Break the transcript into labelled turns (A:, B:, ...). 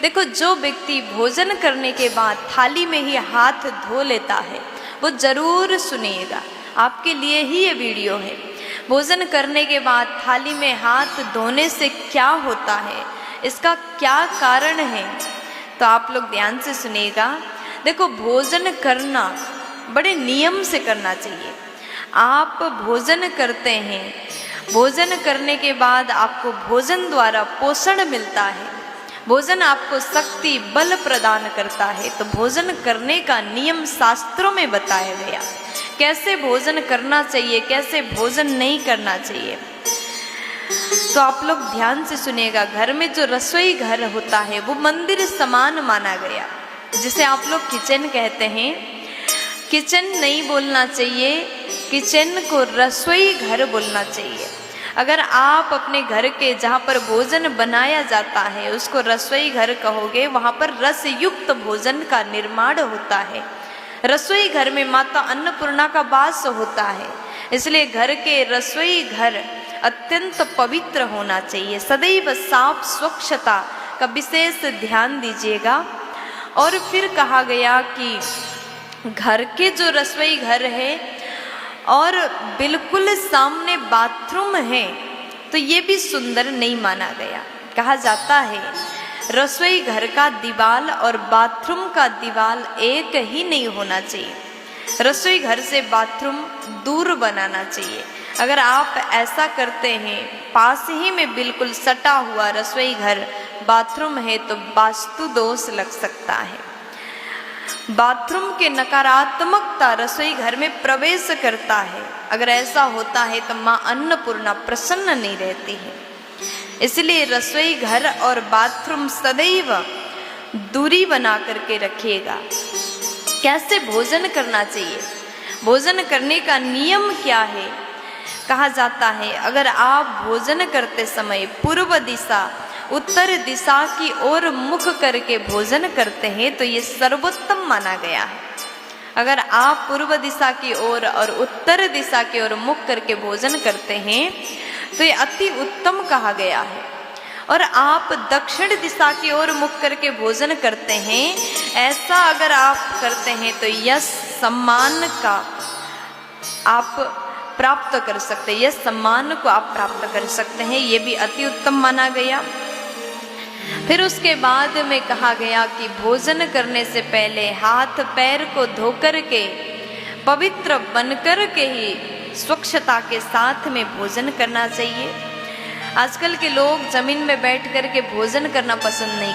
A: देखो, जो व्यक्ति भोजन करने के बाद थाली में ही हाथ धो लेता है वो जरूर सुनिएगा, आपके लिए ही ये वीडियो है। भोजन करने के बाद थाली में हाथ धोने से क्या होता है, इसका क्या कारण है, तो आप लोग ध्यान से सुनिएगा। देखो, भोजन करना बड़े नियम से करना चाहिए। आप भोजन करते हैं, भोजन करने के बाद आपको भोजन द्वारा पोषण मिलता है, भोजन आपको शक्ति बल प्रदान करता है। तो भोजन करने का नियम शास्त्रों में बताया गया, कैसे भोजन करना चाहिए, कैसे भोजन नहीं करना चाहिए। तो आप लोग ध्यान से सुनिएगा। घर में जो रसोई घर होता है वो मंदिर समान माना गया, जिसे आप लोग किचन कहते हैं। किचन नहीं बोलना चाहिए, किचन को रसोई घर बोलना चाहिए। अगर आप अपने घर के जहाँ पर भोजन बनाया जाता है उसको रसोई घर कहोगे, वहाँ पर रस युक्त भोजन का निर्माण होता है। रसोई घर में माता अन्नपूर्णा का वास होता है, इसलिए घर के रसोई घर अत्यंत पवित्र होना चाहिए। सदैव साफ स्वच्छता का विशेष ध्यान दीजिएगा। और फिर कहा गया कि घर के जो रसोई घर है और बिल्कुल सामने बाथरूम है तो ये भी सुंदर नहीं माना गया। कहा जाता है रसोई घर का दीवाल और बाथरूम का दीवाल एक ही नहीं होना चाहिए, रसोई घर से बाथरूम दूर बनाना चाहिए। अगर आप ऐसा करते हैं, पास ही में बिल्कुल सटा हुआ रसोई घर बाथरूम है तो वास्तु दोष लग सकता है। बाथरूम के नकारात्मकता रसोई घर में प्रवेश करता है। अगर ऐसा होता है तो माँ अन्नपूर्णा प्रसन्न नहीं रहती है। इसलिए रसोई घर और बाथरूम सदैव दूरी बना करके रखिएगा। कैसे भोजन करना चाहिए, भोजन करने का नियम क्या है। कहा जाता है अगर आप भोजन करते समय पूर्व दिशा उत्तर दिशा की ओर मुख करके भोजन करते हैं तो ये सर्वोत्तम माना गया है। अगर आप पूर्व दिशा की ओर और उत्तर दिशा की ओर मुख करके भोजन करते हैं तो ये अति उत्तम कहा गया है। और आप दक्षिण दिशा की ओर मुख करके भोजन करते हैं, ऐसा अगर आप करते हैं तो यश सम्मान का आप प्राप्त कर सकते हैं, यश सम्मान को आप प्राप्त कर सकते हैं, ये भी अति उत्तम माना गया। फिर उसके बाद में कहा गया कि भोजन करने से पहले हाथ पैर को धोकर के पवित्र बनकर के ही स्वच्छता के साथ में भोजन करना चाहिए। आजकल के लोग जमीन में बैठ कर के भोजन करना पसंद नहीं